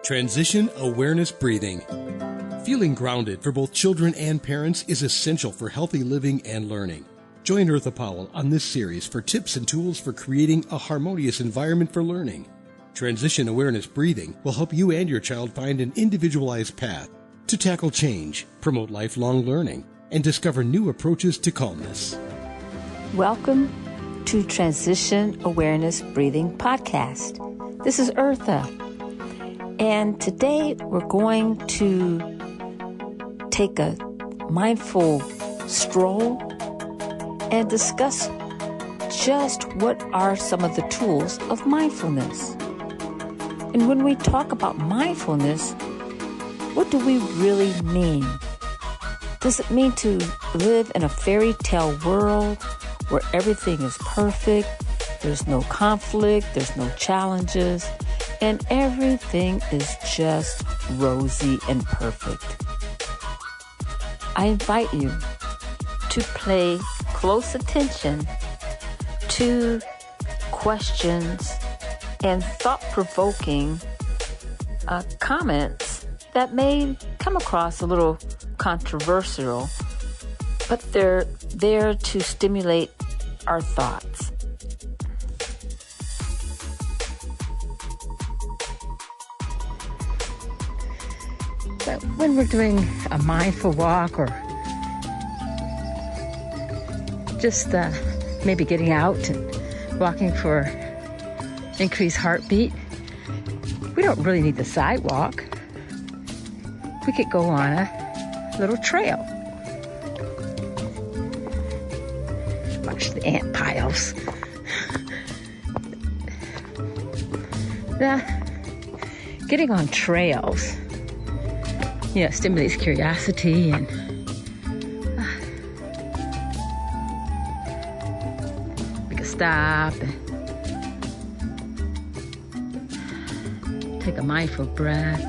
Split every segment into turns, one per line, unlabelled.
Transition Awareness Breathing. Feeling grounded for both children and parents is essential for healthy living and learning. Join Eartha Powell on this series for tips and tools for creating a harmonious environment for learning. Transition Awareness Breathing will help you and your child find an individualized path to tackle change, promote lifelong learning, and discover new approaches to calmness.
Welcome to Transition Awareness Breathing Podcast. This is Eartha, and today we're going to take a mindful stroll and discuss just what are some of the tools of mindfulness. And when we talk about mindfulness, what do we really mean? Does it mean to live in a fairy tale world where everything is perfect, there's no conflict, there's no challenges, and everything is just rosy and perfect? I invite you to pay close attention to questions and thought-provoking comments that may come across a little controversial, but they're there to stimulate our thoughts. But when we're doing a mindful walk or just maybe getting out and walking for increased heartbeat, we don't really need the sidewalk. We could go on a little trail. Watch the ant piles. Now, getting on trails, stimulates curiosity and we can stop and take a mindful breath.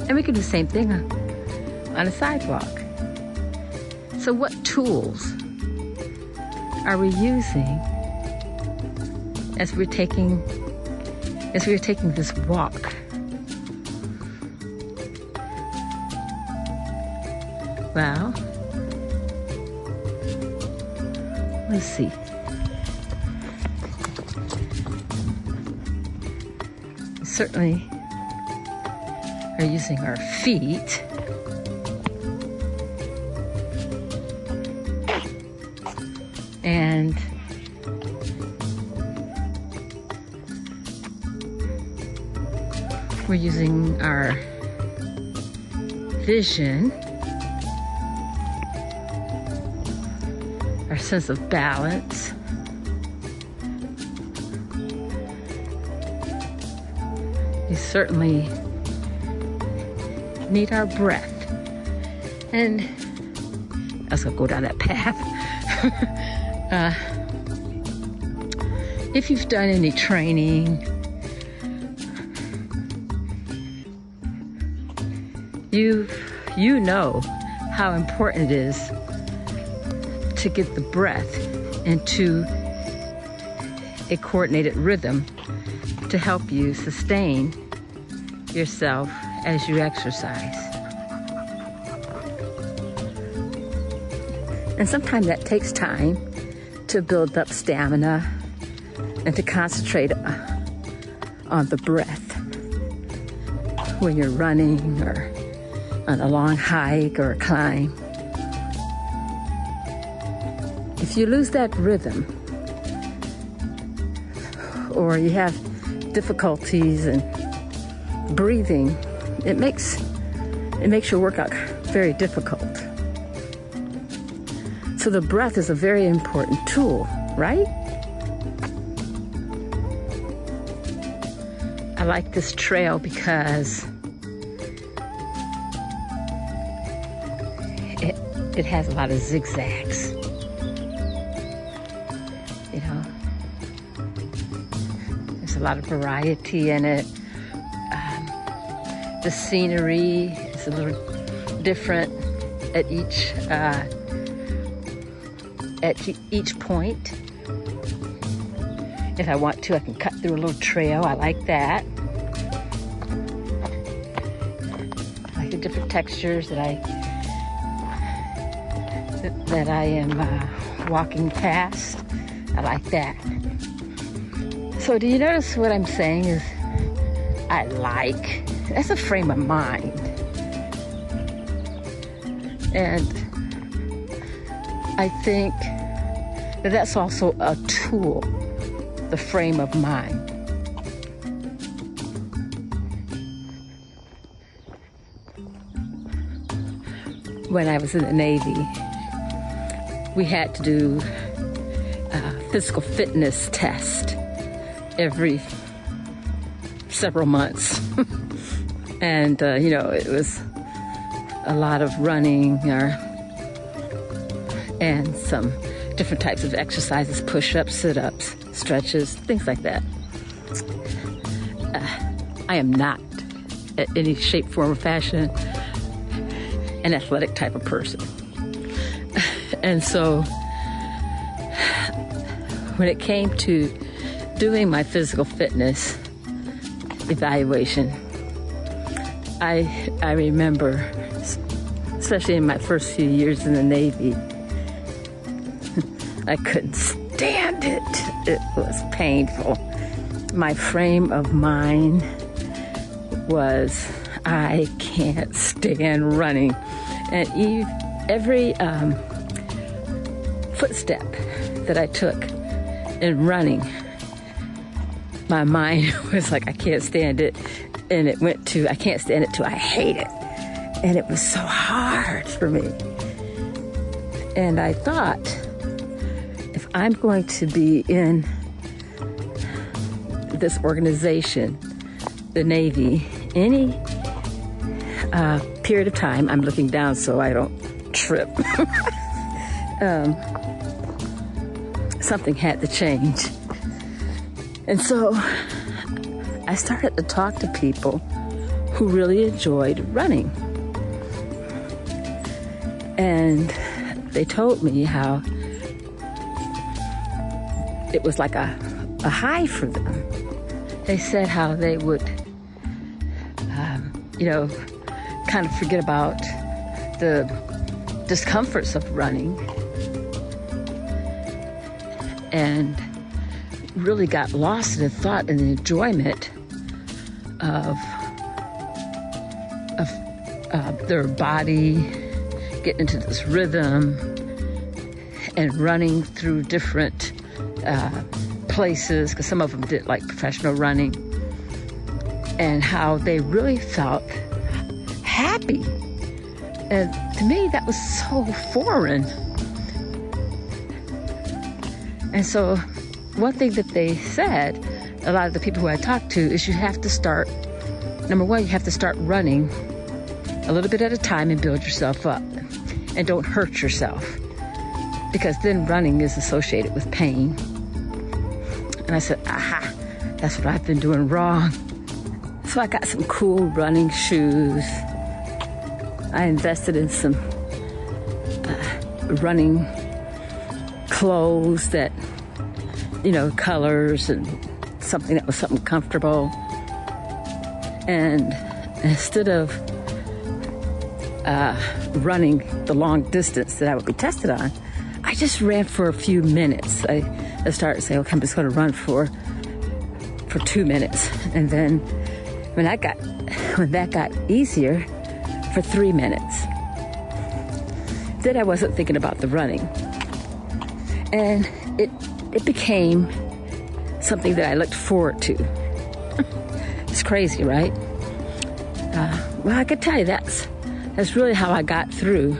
And we can do the same thing on a sidewalk. So what tools are we using as we're taking this walk? Well, let's see. We certainly are using our feet. And we're using our vision, our sense of balance, we certainly need our breath. And I was going to go down that path. If you've done any training, you know how important it is to get the breath into a coordinated rhythm to help you sustain yourself as you exercise. And sometimes that takes time to build up stamina and to concentrate on the breath when you're running or on a long hike or a climb. If you lose that rhythm or you have difficulties in breathing, it makes your workout very difficult. So the breath is a very important tool, right? I like this trail because it has a lot of zigzags. There's a lot of variety in it. The scenery is a little different at each point. If I want to, I can cut through a little trail. I like that. different textures that I am walking past. I like that. So do you notice what I'm saying is I like? That's a frame of mind. And I think that that's also a tool, the frame of mind. When I was in the Navy, we had to do a physical fitness test every several months. And, it was a lot of running and some different types of exercises, push-ups, sit-ups, stretches, things like that. I am not, in any shape, form, or fashion, an athletic type of person. And so when it came to doing my physical fitness evaluation, I remember, especially in my first few years in the Navy, I couldn't stand it. It was painful. My frame of mind was, I can't stand running. And every footstep that I took in running, my mind was like, I can't stand it. And it went to, I can't stand it, to I hate it. And it was so hard for me. And I thought, if I'm going to be in this organization, the Navy, any period of time, I'm looking down so I don't trip, something had to change. And so I started to talk to people who really enjoyed running. And they told me how it was like a high for them. They said how they would, kind of forget about the discomforts of running and really got lost in the thought and the enjoyment of their body getting into this rhythm and running through different places, because some of them did like professional running, and how they really felt happy. And to me, that was so foreign. And so one thing that they said, a lot of the people who I talked to, is you have to start, number one, you have to start running a little bit at a time and build yourself up. And don't hurt yourself, because then running is associated with pain. And I said, aha, that's what I've been doing wrong. So I got some cool running shoes. I invested in some running clothes that, colors and something that was something comfortable. And instead of running the long distance that I would be tested on, I just ran for a few minutes. I started saying, okay, I'm just going to run for 2 minutes. And then when that got easier, for 3 minutes. Then I wasn't thinking about the running. And it became something that I looked forward to. It's crazy, right? Well, I could tell you that's really how I got through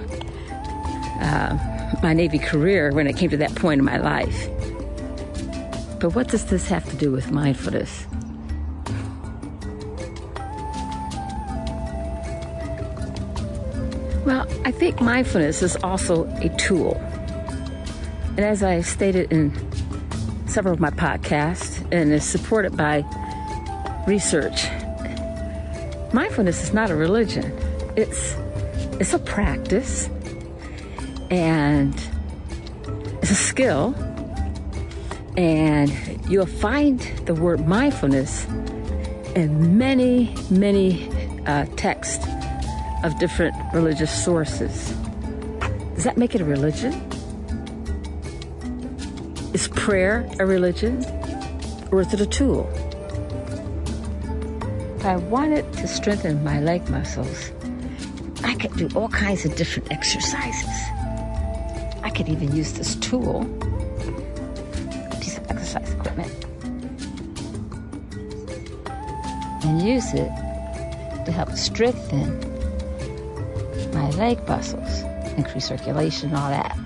my Navy career when it came to that point in my life. But what does this have to do with mindfulness? Well, I think mindfulness is also a tool. And as I stated in several of my podcasts, and is supported by research, mindfulness is not a religion. It's a practice, and it's a skill, and you'll find the word mindfulness in many, many texts of different religious sources. Does that make it a religion? Is prayer a religion, or is it a tool? If I wanted to strengthen my leg muscles, I could do all kinds of different exercises. I could even use this tool, a piece of exercise equipment, and use it to help strengthen my leg muscles, increase circulation, all that.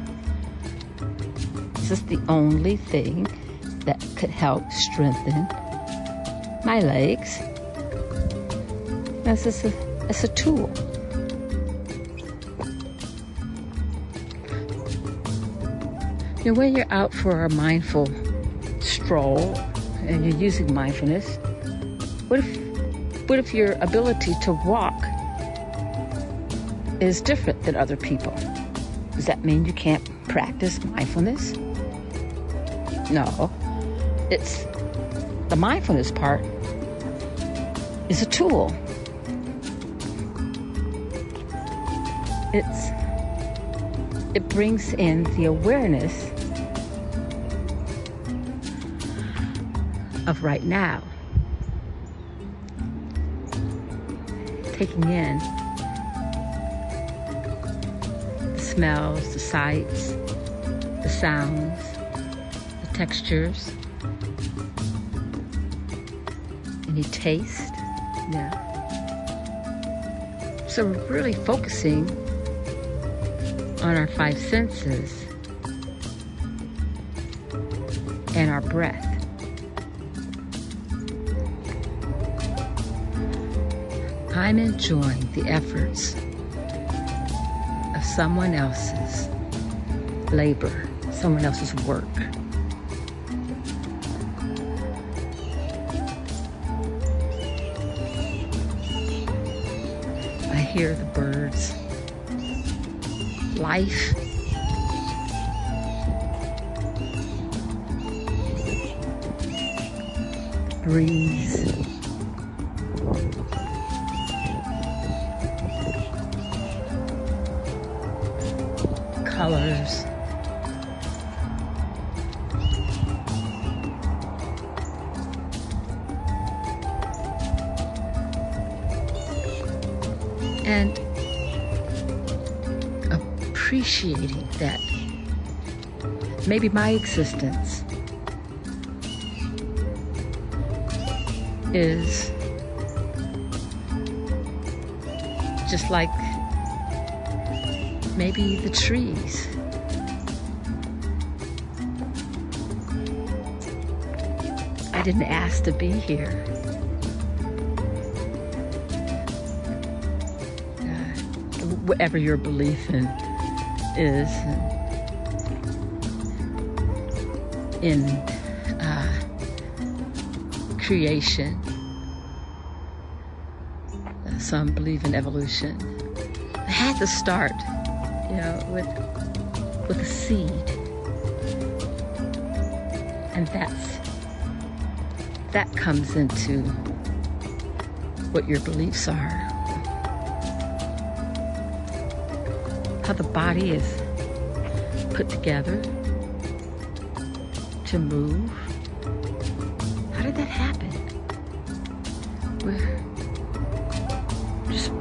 This is the only thing that could help strengthen my legs. It's a tool. You know, when you're out for a mindful stroll and you're using mindfulness, what if your ability to walk is different than other people? Does that mean you can't practice mindfulness? No. It's the mindfulness part is a tool. It brings in the awareness of right now. Taking in the smells, the sights, the sounds, the textures, any taste. Yeah. So we're really focusing on our five senses and our breath. I'm enjoying the efforts of someone else's labor, someone else's work. I hear the birds. Life. Breeze. Colors. And appreciating that maybe my existence is just like maybe the trees. I didn't ask to be here. Whatever your belief in is in creation. Some believe in evolution. I had to start, with a seed, and that comes into what your beliefs are. How the body is put together to move. How did that happen? We're just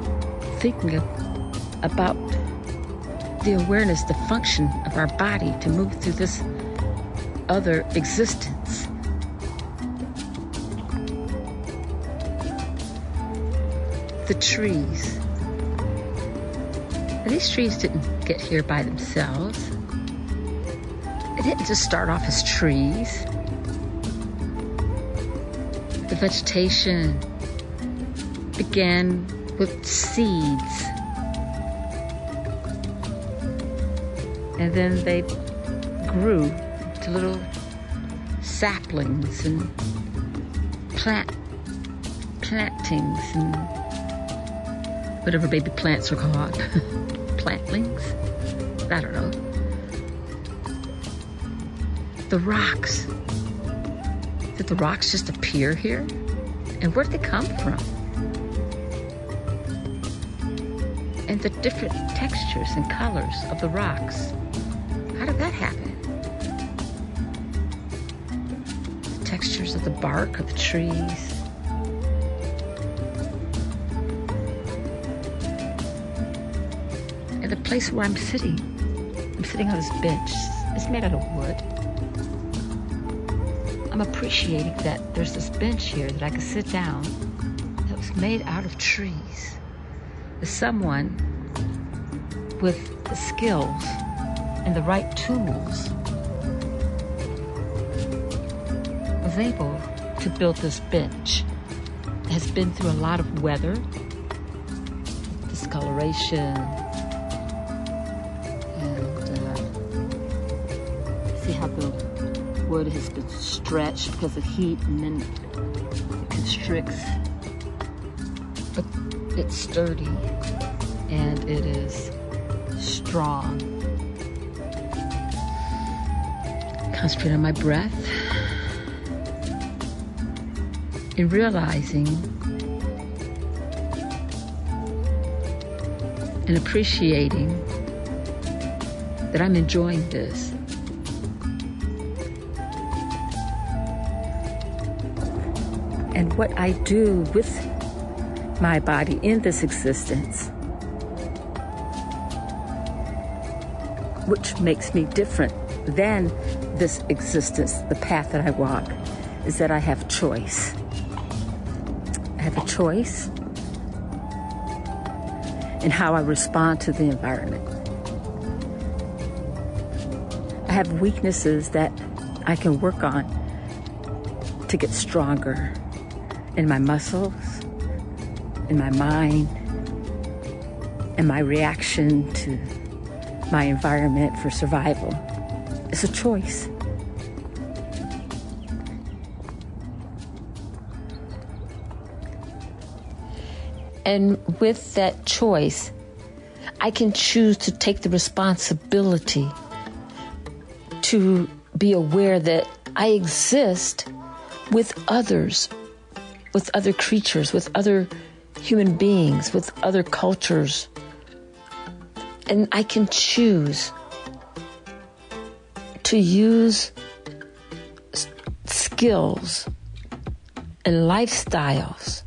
thinking about the awareness, the function of our body to move through this other existence. The trees. These trees didn't get here by themselves. They didn't just start off as trees. The vegetation began with seeds. And then they grew to little saplings and plantings and whatever baby plants are called. Plantlings? I don't know. The rocks. Did the rocks just appear here? And where did they come from? and the different textures and colors of the rocks. How did that happen? The textures of the bark of the trees. And the place where I'm sitting on this bench. It's made out of wood. I'm appreciating that there's this bench here that I can sit down that was made out of trees. As someone with the skills and the right tools was able to build this bench. It has been through a lot of weather, discoloration, see how the wood has been stretched because of heat and then it constricts. But it's sturdy and it is strong. Concentrate on my breath and realizing and appreciating that I'm enjoying this. And what I do with my body in this existence, which makes me different than this existence, the path that I walk, is that I have choice. I have a choice in how I respond to the environment. I have weaknesses that I can work on to get stronger in my muscles, in my mind, and my reaction to my environment for survival. It's a choice. And with that choice, I can choose to take the responsibility to be aware that I exist with others, with other creatures, with other human beings, with other cultures. And I can choose to use skills and lifestyles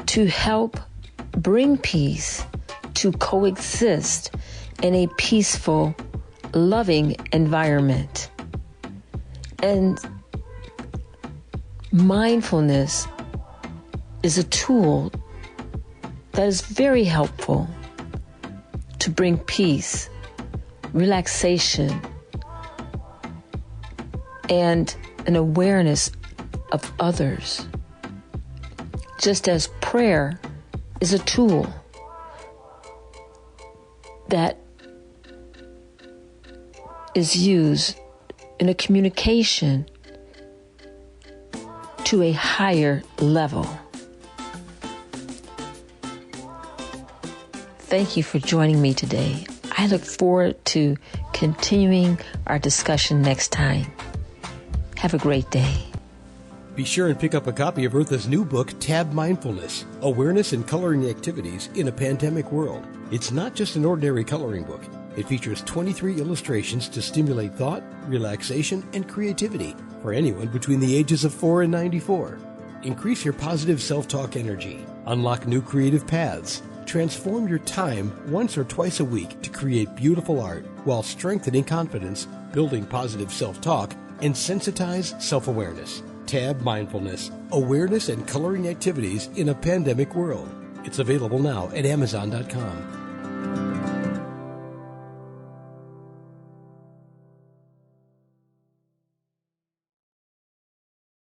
to help bring peace, to coexist in a peaceful, loving environment. And mindfulness is a tool that is very helpful to bring peace, relaxation, and an awareness of others. Just as prayer is a tool that is used in a communication to a higher level. Thank you for joining me today. I look forward to continuing our discussion next time. Have a great day.
Be sure and pick up a copy of Eartha's new book, Tab Mindfulness, Awareness and Coloring Activities in a Pandemic World. It's not just an ordinary coloring book. It features 23 illustrations to stimulate thought, relaxation, and creativity for anyone between the ages of 4 and 94. Increase your positive self-talk energy. Unlock new creative paths. Transform your time once or twice a week to create beautiful art while strengthening confidence, building positive self-talk, and sensitize self-awareness. Tab Mindfulness, Awareness and Coloring Activities in a Pandemic World. It's available now at Amazon.com.